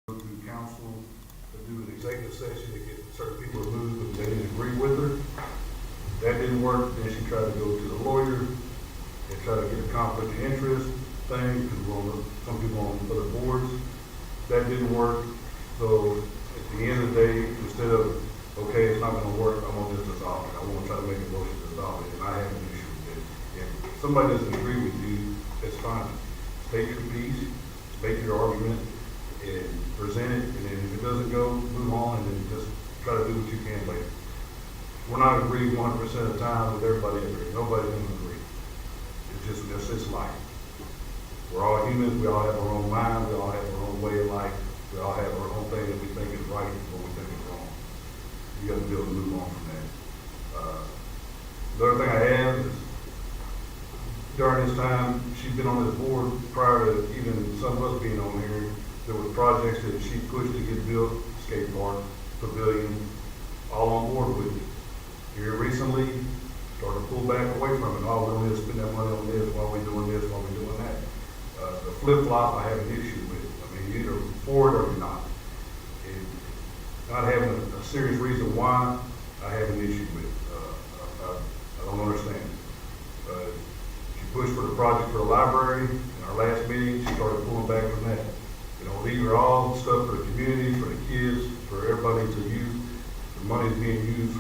go to council to do an executive session to get certain people removed if they didn't agree with her. That didn't work. Then she tried to go to the lawyer and try to get a conflict of interest thing because some people on other boards. That didn't work. So at the end of the day, instead of, okay, it's not going to work, I'm going to just dissolve it. I want to try to make a motion to dissolve it, and I have an issue with it. If somebody doesn't agree with you, it's fine. State your piece, state your argument, and present it, and then if it doesn't go, move on, and then just try to do what you can later. We're not agreeing 100% of the time with everybody agree. Nobody's going to agree. That's just life. We're all humans. We all have our own mind. We all have our own way of life. We all have our own thing that we think is right and what we think is wrong. You got to be able to move on from that. The other thing I have is during this time, she's been on this board prior to even some of us being on here. There were projects that she pushed to get built, skate park, pavilion, all on board with it. Here recently, started to pull back away from it. Oh, we don't need to spend that money on this, why are we doing this, why are we doing that? The flip-flop I have an issue with. I mean, you're either for it or you're not. And not having a serious reason why I have an issue with it. I don't understand. She pushed for the project for the library. In our last meeting, she started pulling back from that. You know, these are all stuff for the community, for the kids, for everybody to use. The money is being used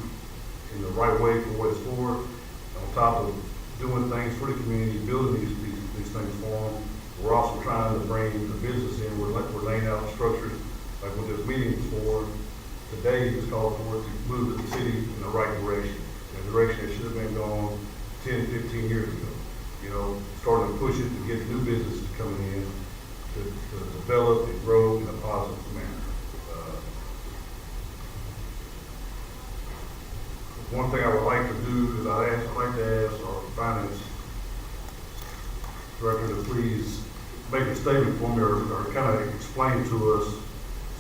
in the right way for what it's for. On top of doing things for the community, building these things for them, we're also trying to bring the business in. We're laying out structures like what this meeting is for. Today is called for to move the city in the right direction, in a direction that should have been gone 10, 15 years ago. You know, starting to push it to get new businesses coming in to develop and grow in a positive manner. One thing I would like to do is I'd like to ask our finance director to please make a statement for me or kind of explain to us,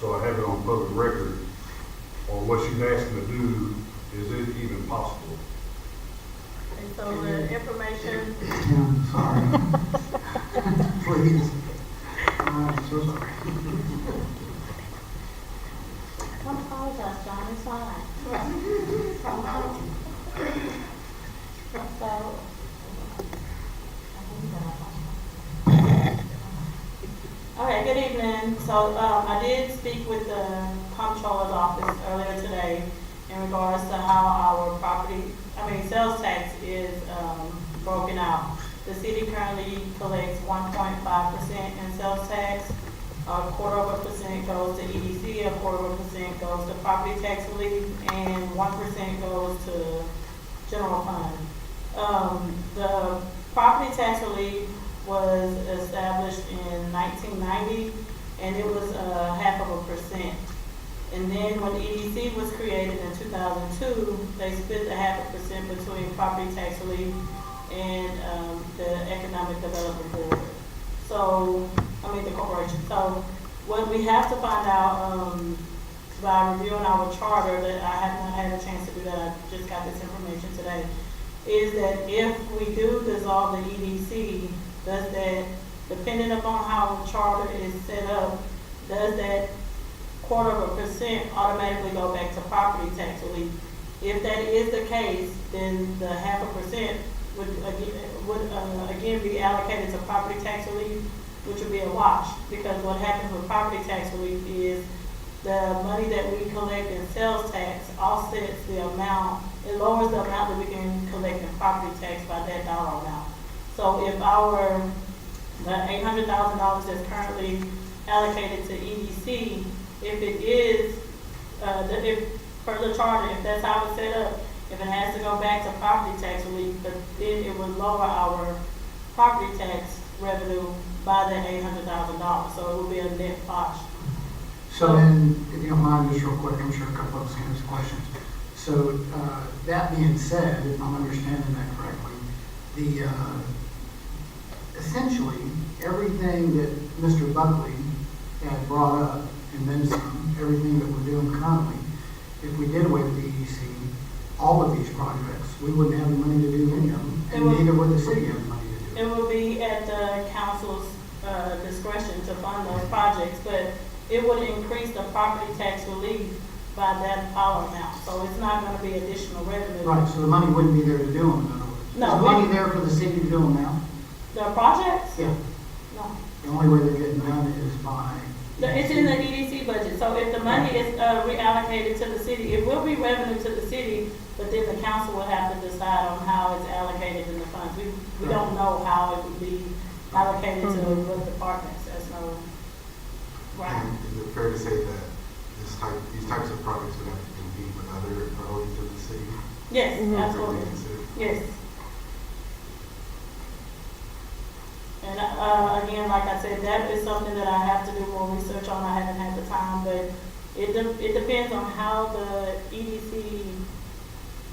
so I have it on public record, or what she's asking to do, is it even possible? And so the information. I'm sorry. Please. I'm so sorry. Don't apologize, John, it's fine. Okay, good evening. So I did speak with the comptroller's office earlier today in regards to how our sales tax is broken out. The city currently collects 1.5% in sales tax. A 0.25% goes to EDC, a 0.25% goes to property tax relief, and 1% goes to general fund. The property tax relief was established in 1990, and it was 0.5%. And then when EDC was created in 2002, they split the 0.5% between property tax relief and the Economic Development Board. The corporation. So what we have to find out by reviewing our charter, that I have not had a chance to do that, I just got this information today, is that if we do dissolve the EDC, does that, depending upon how the charter is set up, does that 0.25% automatically go back to property tax relief? If that is the case, then the 0.5% would again be allocated to property tax relief, which would be a wash, because what happens with property tax relief is the money that we collect in sales tax offsets the amount, it lowers the amount that we can collect in property tax by that dollar amount. So if the $800,000 that's currently allocated to EDC, if it is, if per the charter, if that's how it's set up, if it has to go back to property tax relief, but then it would lower our property tax revenue by that $800,000. So it would be a net wash. So then, if you don't mind, just real quick, I'm sure a couple of us can ask questions. So that being said, if I'm understanding that correctly, essentially everything that Mr. Buckley had brought up, and then some, everything that we're doing currently, if we did away with the EDC, all of these projects, we wouldn't have the money to do any of them, and neither would the city have the money to do it. It would be at the council's discretion to fund those projects, but it would increase the property tax relief by that dollar amount. So it's not gonna be additional revenue. Right, so the money wouldn't be there to do them, in other words. No, Is the money there for the city to do them now? The projects? Yeah. No. The only way they're getting done is by. It's in the EDC budget, so if the money is reallocated to the city, it will be revenue to the city, but then the council will have to decide on how it's allocated in the funds. We don't know how it would be allocated to what departments, that's no, right? And is it fair to say that these types of projects would have to compete with other priorities of the city? Yes, Fairly absolutely, considered? yes. And, again, like I said, that is something that I have to do more research on, I haven't had the time, but it depends on how the EDC,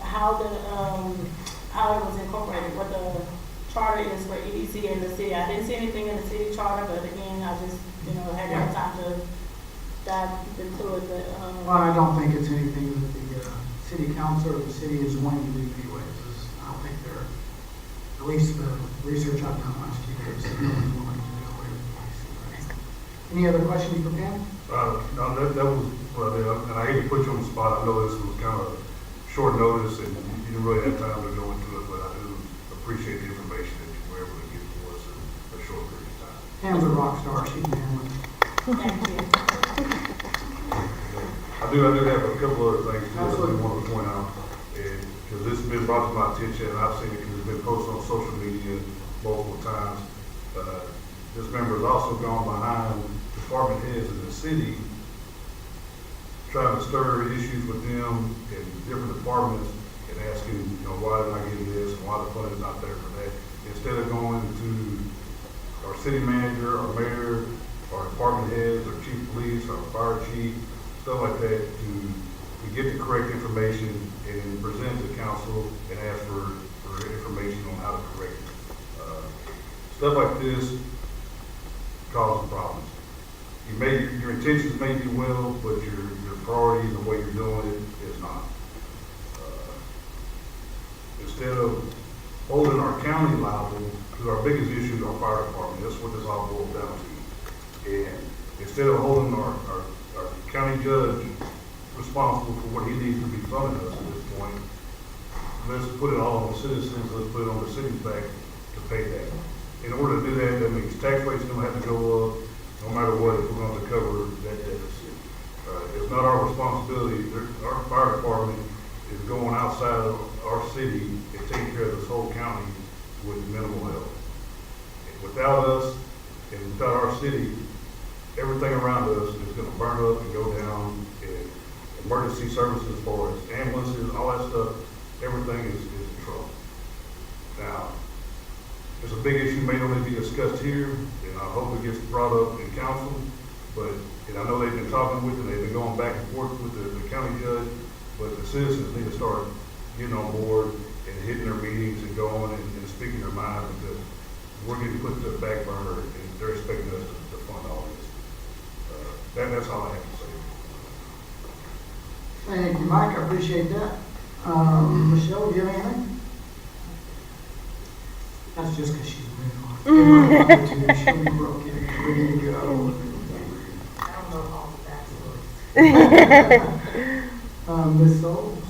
how it was incorporated, what the charter is for EDC and the city. I didn't see anything in the city charter, but again, I just, hadn't had time to dive into it, but, Well, I don't think it's anything that the city council or the city is wanting to do anyways. I don't think they're, at least the research I've done last year, is no one's willing to do away with the EDC. Any other questions for Pam? No, that was, and I hate to put you on the spot, I know this was kind of short notice and you didn't really have time to go into it, but I do appreciate the information that you were able to give to us in a short period of time. Pam's a rock star, she can handle it. thank you. I do have a couple other things too that I Absolutely. want to point out, and, because this has been brought to my attention, and I've seen it because it's been posted on social media multiple times. This member has also gone behind department heads in the city, trying to stir issues with them in different departments and asking, why did I get this, and why the fund is not there for that. Instead of going to our city manager, our mayor, our department heads, our chief of police, our fire chief, stuff like that, to get the correct information and then present to council and ask for information on how to correct it. Stuff like this causes problems. Your intentions may be well, but your priorities and the way you're doing it is not. Instead of holding our county liable, because our biggest issue is our fire department, that's what this all boils down to. And instead of holding our county judge responsible for what he needs to be funding us at this point, let's put it all on the citizens, let's put it on the city's back to pay that. In order to do that, that means tax rates are going to have to go up, no matter what, if we're going to cover that deficit. It's not our responsibility. Our fire department is going outside of our city and taking care of this whole county with minimal help. Without us and without our city, everything around us is going to burn up and go down. And emergency services, as far as ambulances, all that stuff, everything is in trouble. Now, there's a big issue may only be discussed here, and I hope it gets brought up in council, and I know they've been talking with, and they've been going back and forth with the county judge, but the citizens need to start getting on board and hitting their meetings and going and speaking their mind, because we're getting put to the back burner, and they're expecting us to fund all this. That's all I have to say. Thank you, Mike, I appreciate that. Michelle, do you have anything? That's just because she's new. She'll be broken, ready to go. I don't know all the backstory. Ms. Souls?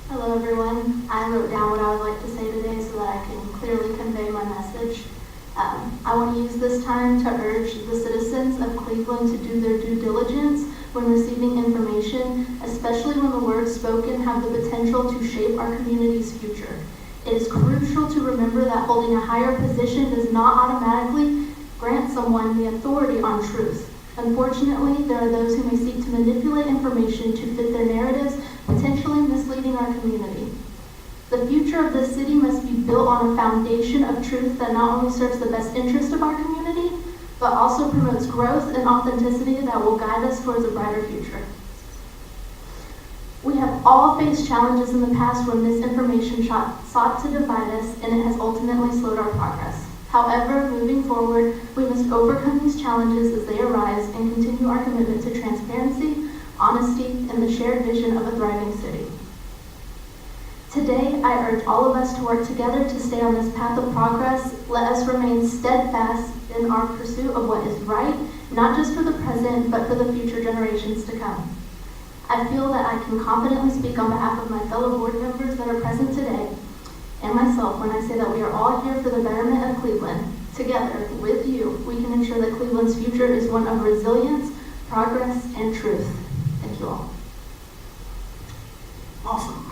Hello, everyone. I wrote down what I would like to say today so that I can clearly convey my message. I want to use this time to urge the citizens of Cleveland to do their due diligence when receiving information, especially when the words spoken have the potential to shape our community's future. It is crucial to remember that holding a higher position does not automatically grant someone the authority on truth. Unfortunately, there are those who may seek to manipulate information to fit their narratives, potentially misleading our community. The future of this city must be built on a foundation of truth that not only serves the best interest of our community, but also promotes growth and authenticity that will guide us towards a brighter future. We have all faced challenges in the past where misinformation sought to divide us, and it has ultimately slowed our progress. However, moving forward, we must overcome these challenges as they arise and continue our commitment to transparency, honesty, and the shared vision of a thriving city. Today, I urge all of us to work together to stay on this path of progress. Let us remain steadfast in our pursuit of what is right, not just for the present, but for the future generations to come. I feel that I can confidently speak on behalf of my fellow board members that are present today and myself when I say that we are all here for the betterment of Cleveland. Together, with you, we can ensure that Cleveland's future is one of resilience, progress, and truth. Thank you all. Awesome.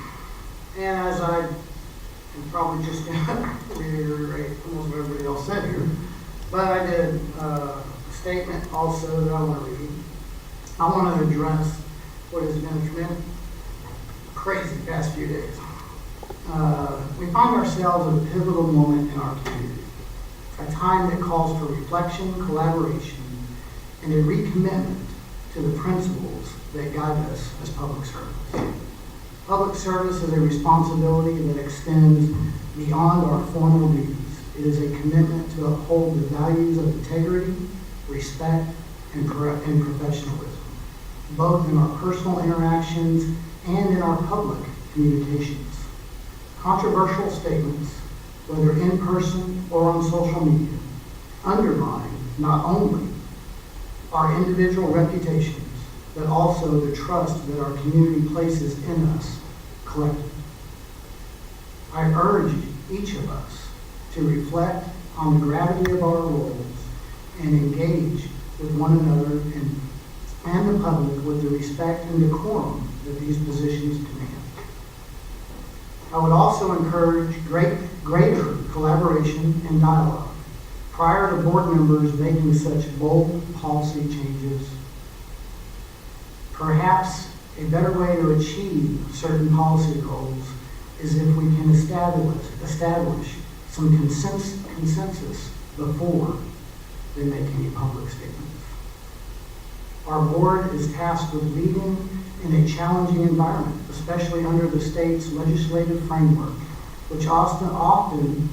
And as I can probably just reiterate almost what everybody else said here, but I did a statement also that I want to read. I want to address what has been a tremendous, crazy past few days. We find ourselves at a pivotal moment in our community, a time that calls for reflection, collaboration, and a recommitment to the principles that guide us as public servants. Public service is a responsibility that extends beyond our formal duties. It is a commitment to uphold the values of integrity, respect, and professionalism, both in our personal interactions and in our public communications. Controversial statements, whether in person or on social media, undermine not only our individual reputations, but also the trust that our community places in us collectively. I urge each of us to reflect on the gravity of our roles and engage with one another and the public with the respect and decorum that these positions demand. I would also encourage greater collaboration and dialogue prior to board members making such bold policy changes. Perhaps a better way to achieve certain policy goals is if we can establish some consensus before they make any public statements. Our board is tasked with leading in a challenging environment, especially under the state's legislative framework, which often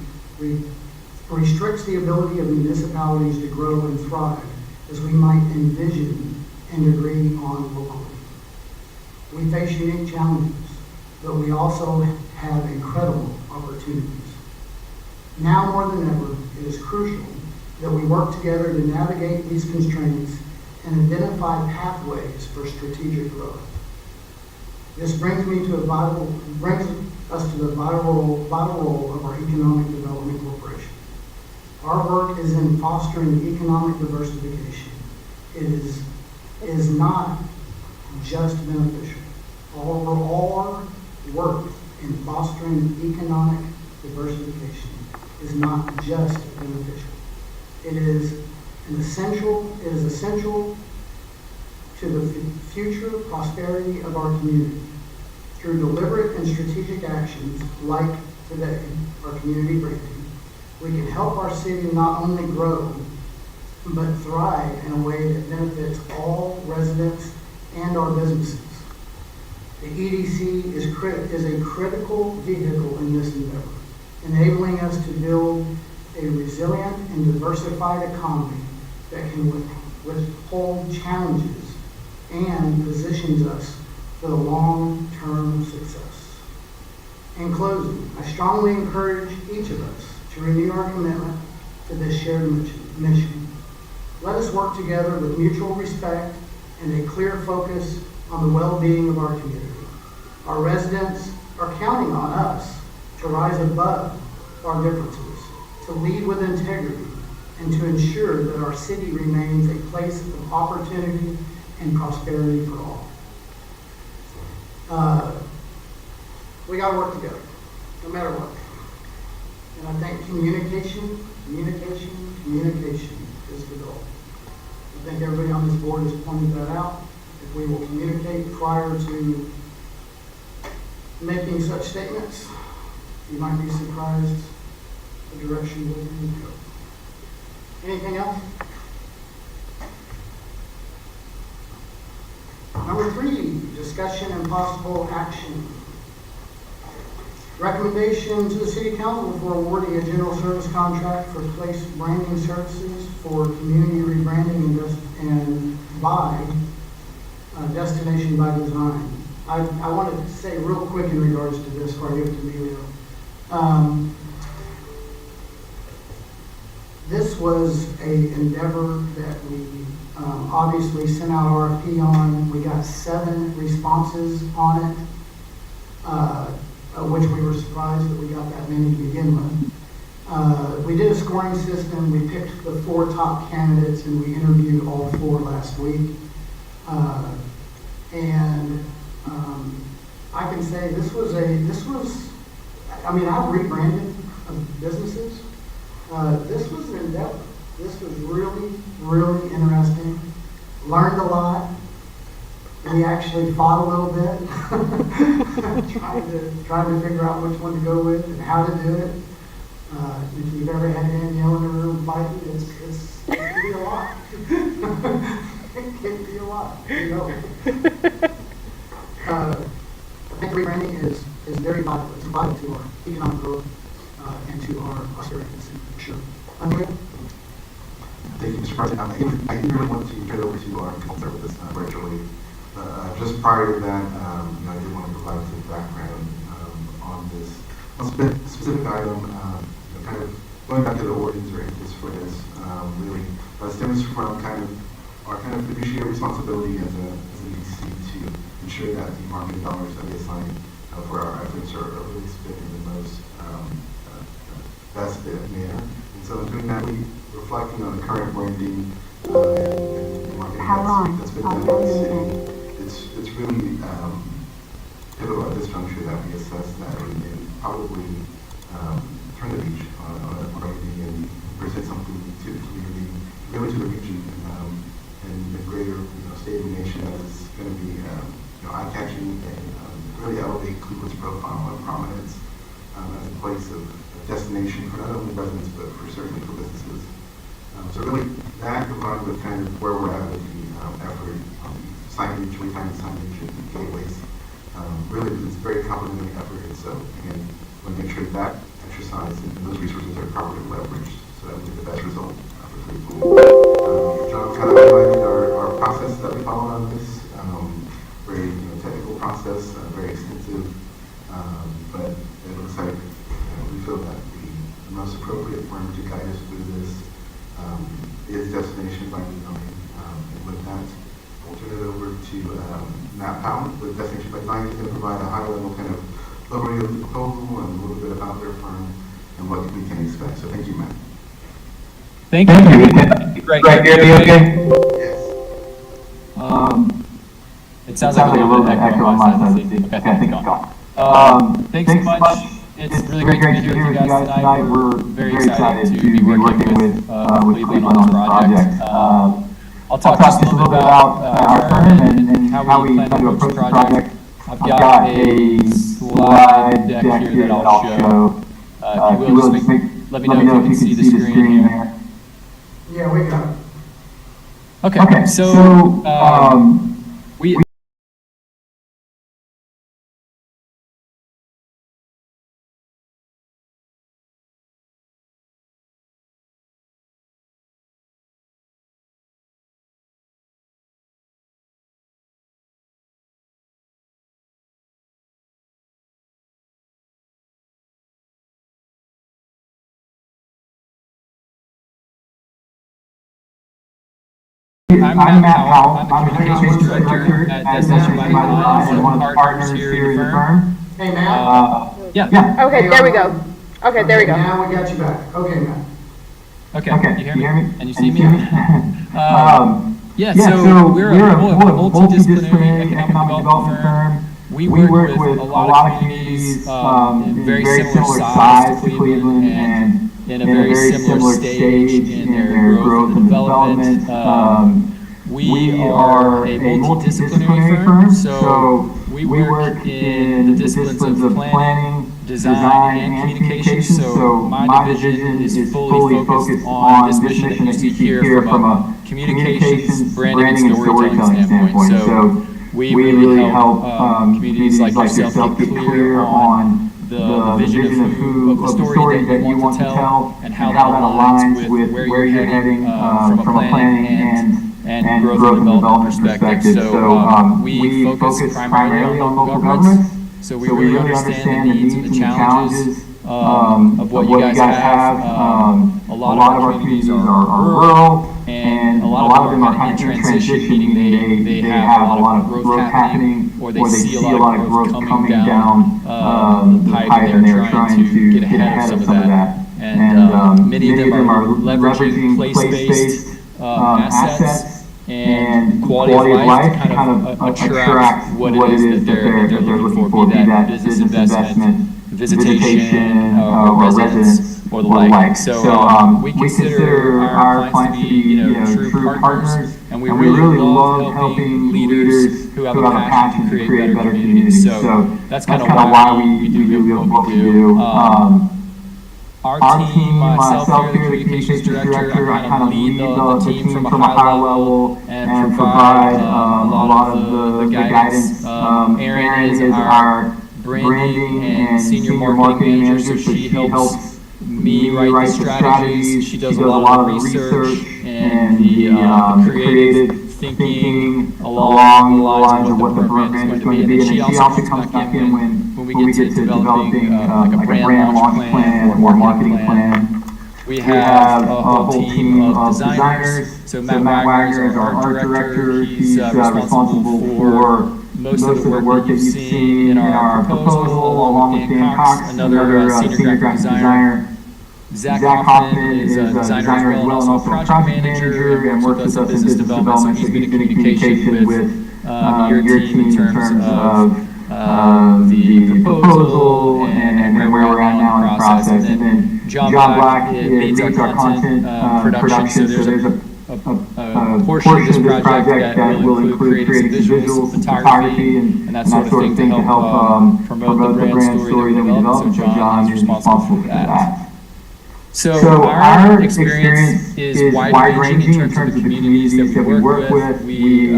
restricts the ability of municipalities to grow and thrive as we might envision and agree on locally. We face unique challenges, but we also have incredible opportunities. Now more than ever, it is crucial that we work together to navigate these constraints and identify pathways for strategic growth. This brings us to the vital role of our Economic Development Corporation. Our work is in fostering economic diversification. It is not just beneficial. All our work in fostering economic diversification is not just beneficial. It is essential to the future prosperity of our community. Through deliberate and strategic actions like today, our community branding, we can help our city not only grow, but thrive in a way that benefits all residents and our businesses. The EDC is a critical vehicle in this endeavor, enabling us to build a resilient and diversified economy that can withhold challenges and positions us for the long-term success. In closing, I strongly encourage each of us to renew our commitment to this shared mission. Let us work together with mutual respect and a clear focus on the well-being of our community. Our residents are counting on us to rise above our differences, to lead with integrity, and to ensure that our city remains a place of opportunity and prosperity for all. We got to work together, no matter what. And I think communication is the goal. I think everybody on this board has pointed that out. If we will communicate prior to making such statements, you might be surprised the direction that we go. Anything else? Number 3, discussion and possible action. Recommendation to the City Council for awarding a general service contract for place branding services for community rebranding and by Destination by Design. I wanted to say real quick in regards to this before I give it to Emilio. This was an endeavor that we obviously sent out RFP on. We got 7 responses on it, which we were surprised that we got that many to begin with. We did a scoring system. We picked the 4 top candidates, and we interviewed all 4 last week. I can say this was, I mean, I've rebranded businesses. This was an endeavor. This was really, really interesting. Learned a lot. We actually fought a little bit, trying to figure out which one to go with and how to do it. If you've ever had Danielle in a room fighting, it can be a lot. It can be a lot, you know. I think rebranding is very vital. It's vital to our economic growth and to our prosperity, for sure. Andrea? Thank you, Mr. President. I really want to turn it over to our consultant with this virtually. Just prior to that, I did want to provide some background on this specific item, kind of going back to the origins or impetus for this, really stems from our fiduciary responsibility as an EDC to ensure that the marketing dollars that we assign for our efforts are really spent in the most best manner. And so in doing that, we reflecting on the current branding and marketing that's been done in the city. It's really pivotal at this juncture that we assess that and probably turn the page on branding and present something to the community, really to the region, and the greater state and nation that is going to be eye-catching and really elevate Cleveland's profile and prominence as a place of destination for not only residents but for certainly for businesses. So really that combined with kind of where we're at with the effort on signage, refining signage and gateways, really it's a very complementary effort. And so again, we want to make sure that exercise and those resources are properly leveraged so that we get the best result for Cleveland. John kind of highlighted our process that we followed on this. Very technical process, very extensive, but it looks like we feel that the most appropriate firm to guide us through this is Destination by Design. And with that, we'll turn it over to Matt Powell with Destination by Design. He's going to provide a high-level kind of overview of the proposal and a little bit about their firm and what we can expect. So thank you, Matt. Thank you. Great. Hear me okay? Yes. It sounds like a little bit echo on my side. Okay, I think it's gone. Thanks so much. It's really great to be here with you guys tonight. We're very excited to be working with Cleveland on this project. I'll talk just a little bit about our firm and how we plan to approach the project. I've got a slide deck here that I'll show. If you will, just let me know if you can see the screen there. Yeah, we got it. Okay, so we I'm Matt Powell. I'm the Communications Director at Destination by Design and one of the partners here in the firm. Hey, Matt? Yeah. Okay, there we go. Okay, there we go. Now we got you back. Okay, Matt. Okay, you hear me? And you see me? Yeah, so we're a multidisciplinary economic development firm. We work with a lot of communities in very similar size to Cleveland and in a very similar stage in their growth and development. We are a multidisciplinary firm, so we work in the disciplines of planning, design, and communication. So my division is fully focused on this mission that you see here from a communications, branding, and storytelling standpoint. So we really help communities like yourself get clear on the vision of the story that you want to tell and how that aligns with where you're heading from a planning and growth and development perspective. So we focus primarily on local governments. So we really understand the needs and the challenges of what you guys have. A lot of our communities are rural. and a lot of them are kind of in transition, meaning they have a lot of growth happening, or they see a lot of growth coming down the pipe, and they're trying to get ahead of some of that. And many of them are leveraging place-based assets and quality of life to kind of attract what it is that they're looking for, be that business investment, visitation, or residence, or the like. So we consider our clients to be, true partners, and we really love helping leaders who have a passion to create better communities. So that's kind of why we do what we do. Our team, myself here, the communications director, I kind of lead the team from a high level and provide a lot of the guidance. Erin is our branding and senior marketing manager, so she helps me write the strategies. She does a lot of research and the creative thinking along the lines of what the brand is going to be. And then she also comes back in when we get to developing like a brand launch plan or marketing plan. We have a whole team of designers. So Matt Wagner is our art director. He's responsible for most of the work that you've seen in our proposal, along with Dan Cox, another senior graphic designer. Zach Hoffman is a designer as well, and also a project manager, and works with us in business development, so he's been in communication with your team in terms of the proposal and where we're at now in the process. And then John Black leads our content production, so there's a portion of this project that will include creating some visuals, photography, and that sort of thing to help promote the brand story that we develop. So John is responsible for that. So our experience is wide-ranging in terms of the communities that we work with. We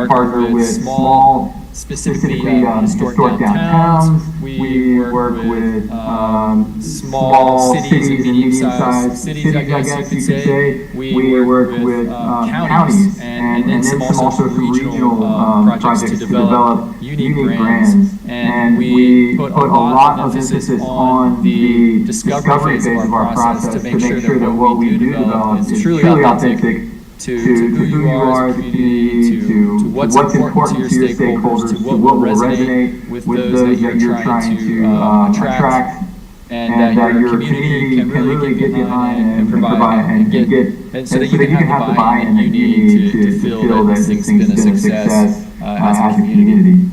partner with small, specifically historic downtowns. We work with small cities and medium-sized cities, I guess you could say. We work with counties, and then some also regional projects to develop unique brands. And we put a lot of emphasis on the discovery phase of our process to make sure that what we do develop is truly authentic to who you are as a community, to what's important to your stakeholders, to what will resonate with those that you're trying to attract, and that your community can really get behind and provide and get, and so that you can have the buy-in that you need to feel that this thing's been a success as a community.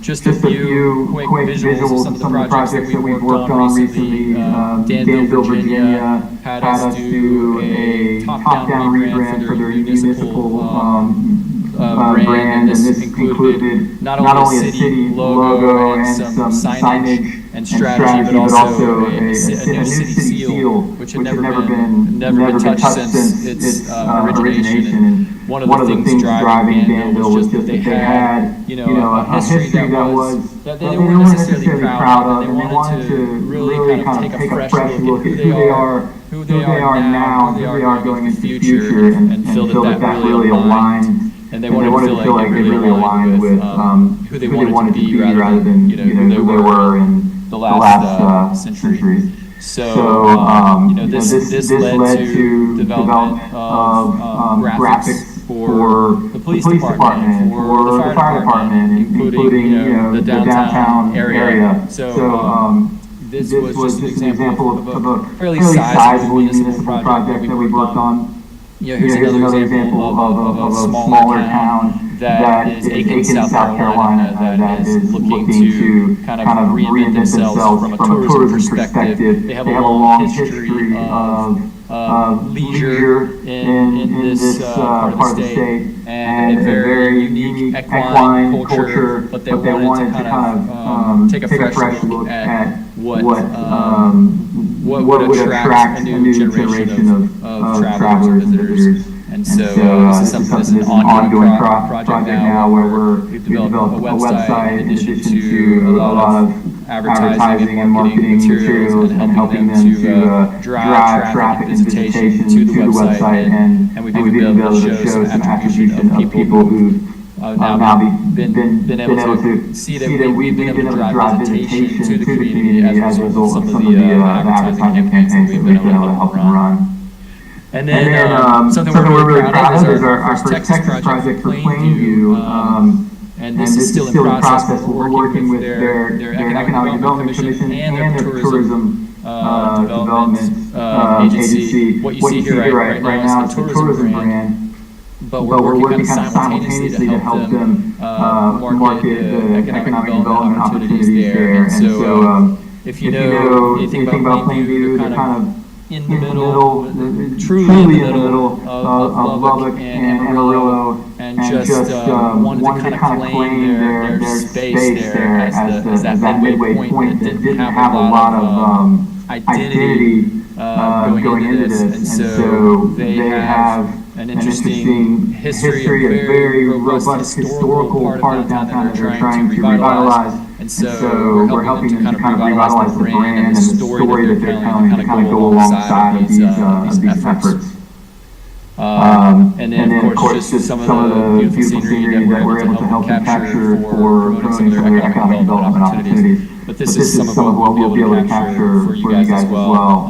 Just a few quick visuals of some of the projects that we've worked on recently. Danville, Virginia had us do a top-down rebrand for their municipal brand, and this included not only a city logo and some signage and strategy, but also a new city seal, which had never been touched since its origination. And one of the things driving Danville was just that they had, a history that they weren't necessarily proud of, and they wanted to really kind of take a fresh look at who they are now, who they are going into the future, and feel that really aligned. And they wanted to feel like they really aligned with who they wanted to be rather than who they were in the last century. So this led to development of graphics for the police department, for the fire department, including the downtown area. So this was just an example of a fairly sizable municipal project that we worked on. Here's another example of a smaller town that is Aiken, South Carolina, that is looking to kind of reinvent themselves from a tourism perspective. They have a long history of leisure in this part of the state, and a very unique equine culture, but they wanted to kind of take a fresh look at what would attract a new generation of travelers and visitors. And so this is an ongoing project now where we've developed a website in addition to a lot of advertising and marketing materials, and helping them to drive traffic and visitation to the website. And we've even been able to show some attribution of people who've now been able to see that we've been able to drive visitation to the community as a result of some of the advertising campaigns that we've been able to help them run. And then something we're really proud of is our first Texas project for Plainview. And this is still in process. We're working with their Economic Development Commission and their Tourism Development Agency. What you see here right now is the tourism brand, but we're working kind of simultaneously to help them market the economic development opportunities there. And so if you know anything about Plainview, they're kind of in the middle, truly in the middle of Lubbock and Amarillo, and just wanted to kind of claim their space there as that midway point that didn't have a lot of identity going into this. And so they have an interesting history, a very robust historical part of downtown that they're trying to revitalize. And so we're helping them to kind of revitalize the brand and the story that they're telling to kind of go alongside of these efforts. And then of course just some of the beautiful scenery that we're able to help them capture for promoting some of their economic development opportunities. But this is some of what we'll be able to capture for you guys as well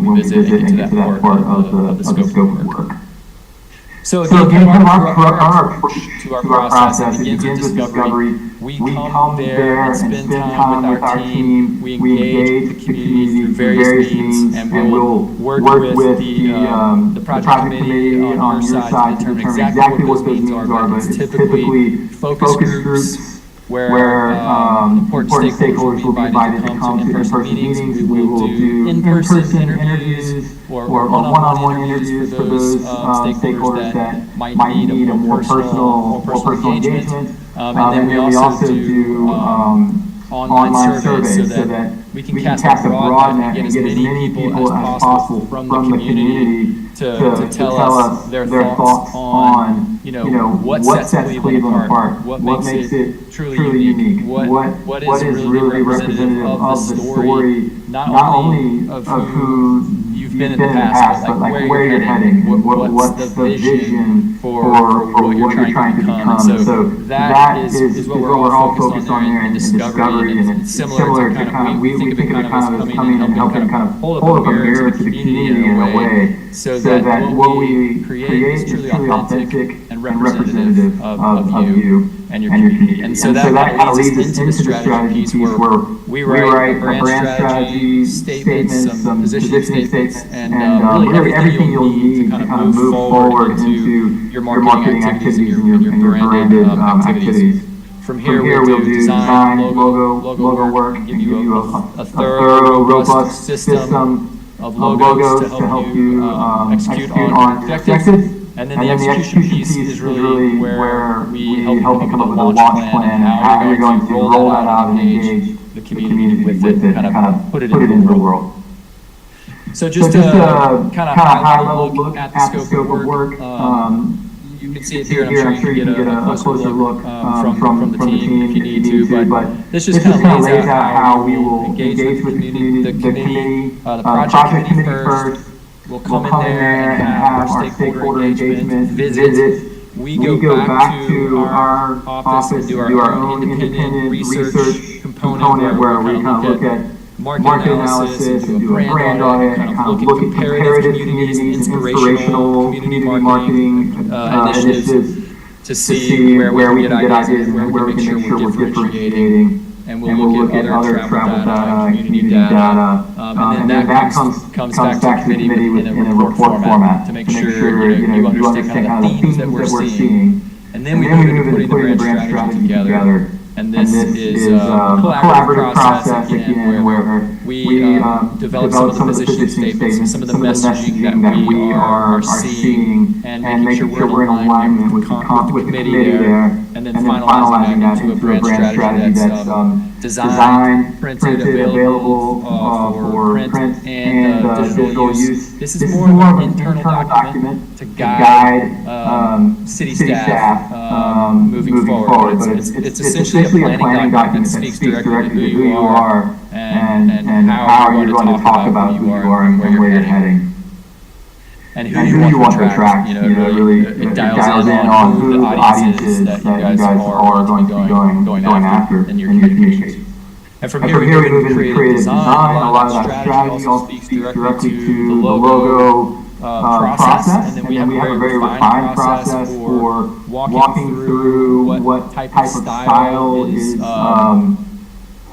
when we visit into that part of the scope of work. So again, our approach to our process begins with discovery. We come there and spend time with our team. We engage the community through various means, and we'll work with the project committee on your side to determine exactly what those means are, but it's typically focus groups where important stakeholders will be invited to come to in-person meetings. We will do in-person interviews or one-on-one interviews for those stakeholders that might need a more personal engagement. And then we also do online surveys so that we can cast a broad net and get as many people as possible from the community to tell us their thoughts on, what sets Cleveland apart, what makes it truly unique, what is really representative of the story, not only of who you've been in the past, but like where you're heading, what's the vision for what you're trying to become. And so that is what we're all focused on there in discovery, and it's similar to kind of, we think of it kind of as coming and helping kind of hold up a mirror to the community in a way, so that what we create is truly authentic and representative of you and your community. And so that kind of leads us into the strategy piece where we write a brand strategy, statements, some positioning statements, and really everything you'll need to kind of move forward into your marketing activities and your branded activities. From here we'll do design, logo work, give you a thorough, robust system of logos to help you execute on objectives. And then the execution piece is really where we help you come up with a launch plan and how you're going to roll that out and engage the community with it, kind of put it into the world. So just a kind of high-level look at the scope of work. You can see it here, and I'm sure you can get a closer look from the team if you need to, but this just kind of lays out how we will engage with the committee, the project committee first. We'll come in there and have our stakeholder engagement visit. We go back to our office and do our own independent research component where we kind of look at market analysis and do a brand audit and kind of look at comparative communities, inspirational community marketing initiatives to see where we can get ideas and where we can make sure we're differentiating. And we'll look at other travel data, community data, and then that comes back to the committee in a report format to make sure you understand kind of the themes that we're seeing. And then we move into putting the brand strategy together. And this is a collaborative process again where we develop some of the positioning statements, some of the messaging that we are seeing, and making sure we're in alignment with the committee there, and then finalizing that into a brand strategy that's designed, printed, available for print and digital use. This is more of an internal document to guide city staff moving forward, but it's essentially a planning document that speaks directly to who you are and how you're going to talk about who you are and where you're heading. And who you want to attract, really it dials in on who the audience is that you guys are going to be going after in your communications. And from here we move into creative design. A lot of that strategy also speaks directly to the logo, process, and then we have a very refined process for walking through what type of style is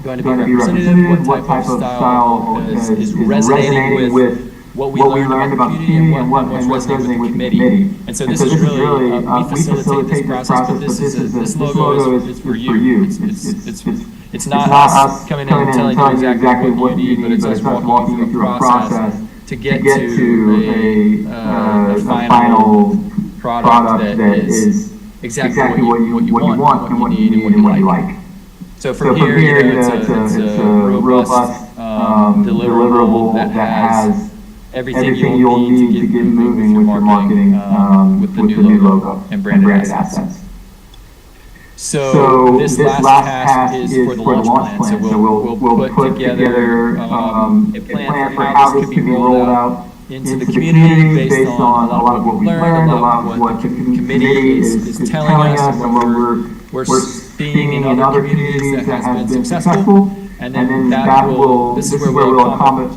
going to be representative, what type of style is resonating with what we learned about the community and what's resonating with the committee. And so this is really, we facilitate this process, but this logo is for you. It's not us coming in and telling you exactly what you need, but it's us walking you through a process to get to a final product that is exactly what you want and what you need and what you like. So from here, it's a robust deliverable that has everything you'll need to get moving with your marketing with the new logo and branded assets. So this last task is for the launch plan. So we'll put together a plan for how this could be rolled out into the community based on a lot of what we've learned, a lot of what the committee is telling us, and what we're seeing in other communities that has been successful. And then this is where we'll accommodate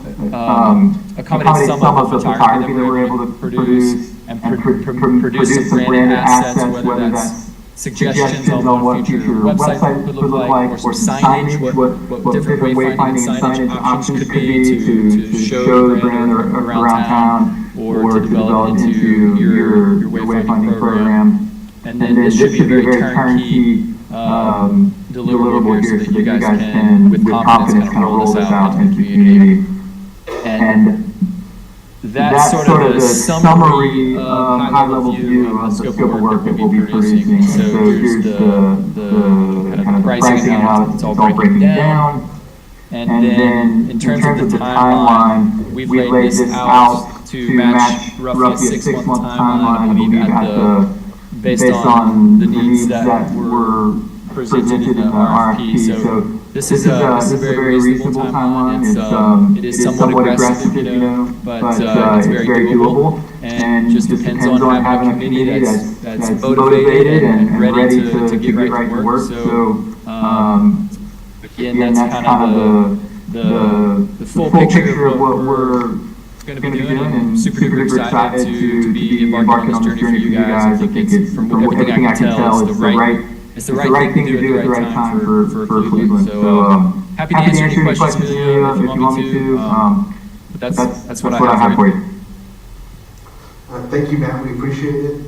some of the photography that we're able to produce and produce some branded assets, whether that's suggestions on what future website would look like, or some signage, what different wayfinding and signage options could be to show the brand around town, or to develop into your wayfinding program. And then this should be a very turnkey deliverable here so that you guys can, with confidence, kind of roll this out into the community. And that's sort of the summary, high-level view of the scope of work that we'll be producing. So here's the kind of pricing and how it's all breaking down. And then in terms of the timeline, we've laid this out to match roughly a 6-month timeline, I believe, based on the needs that were presented in the RFP. So this is a very reasonable timeline. It is somewhat aggressive, you know, but it's very doable, and just depends on having a committee that's motivated and ready to get right to work. So again, that's kind of the full picture of what we're going to be doing, and super duper excited to be embarking on this journey for you guys. I think it's, from everything I can tell, it's the right thing to do at the right time for Cleveland. So happy to answer any questions, Julia, if you want me to. But that's what I have for you. Thank you, Matt. We appreciate it.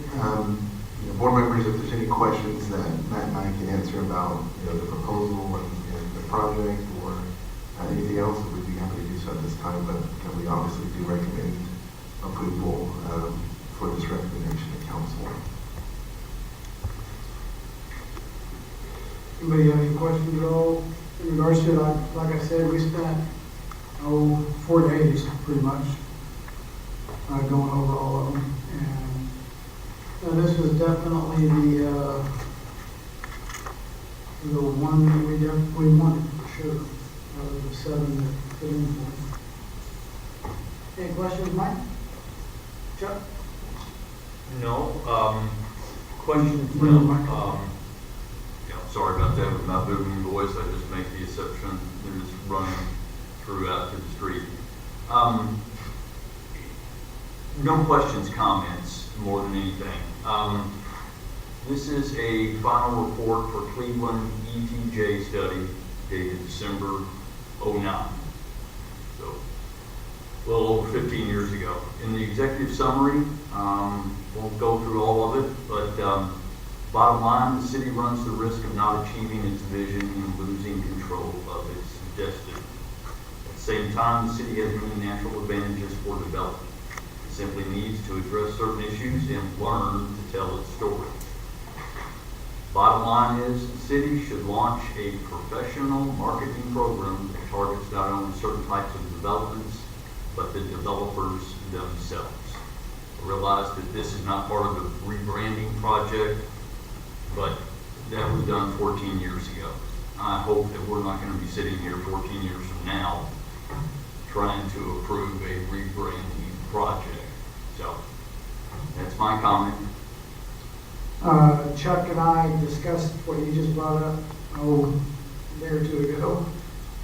Board members, if there's any questions that Matt and I can answer about the proposal and the project or anything else, we'd be happy to do so at this time. But we obviously do recommend approval for this recommendation to council. Anybody have any questions at all in regards to it? Like I said, we spent 4 days pretty much going over all of them, and this was definitely the one that we wanted for sure out of the 7 that fit in for. Any questions, Mike? Chuck? No. Question. Sorry about that with my booming voice. I just make the exception. They're just running throughout to the street. No questions, comments, more than anything. This is a final report for Cleveland ETJ study dated December 09. So a little over 15 years ago. In the executive summary, won't go through all of it, but bottom line, the city runs the risk of not achieving its vision and losing control of its destiny. At the same time, the city has many natural advantages for development. It simply needs to address certain issues and learn to tell its story. Bottom line is, the city should launch a professional marketing program that targets not only certain types of developments, but the developers themselves. I realize that this is not part of the rebranding project, but that was done 14 years ago. I hope that we're not going to be sitting here 14 years from now trying to approve a rebranding project. So that's my comment. Chuck and I discussed what you just brought up a day or 2 ago,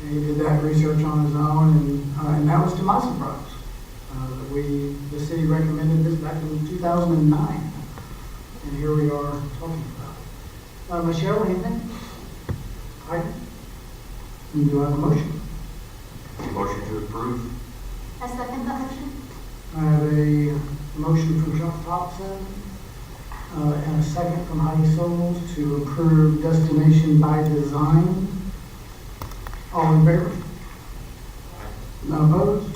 and he did that research on his own, and that was to my surprise. The city recommended this back in 2009, and here we are talking about it. Michelle, anything? Aye. You do have a motion. Motion to approve. I second that motion. I have a motion from Chuck Thompson, and a second from Heidi Sobels to approve Destination by Design. All in favor? None opposed?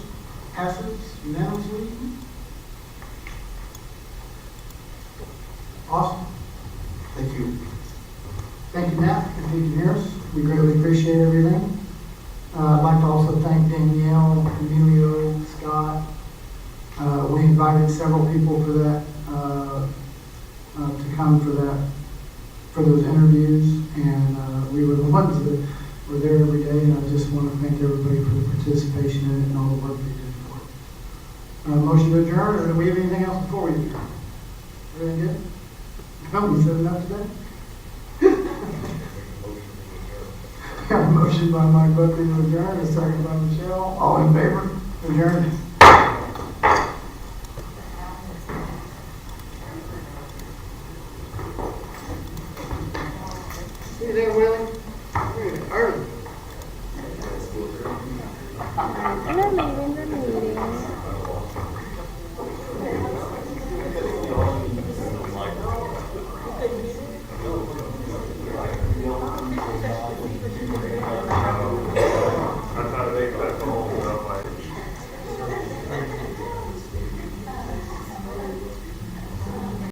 Passes unanimously. Awesome. Thank you. Thank you, Matt, if you can hear us. We greatly appreciate everything. I'd like to also thank Danielle, Emilio, Scott. We invited several people for that, to come for those interviews, and we were the ones that were there every day, and I just want to thank everybody for the participation in it and all the work they did for it. Motion to adjourn, or do we have anything else before we adjourn? Everything good? No, we said enough today? Got a motion by Mike Buckley to adjourn, a second by Michelle. All in favor? Adjourn. See you there, Willie. Early.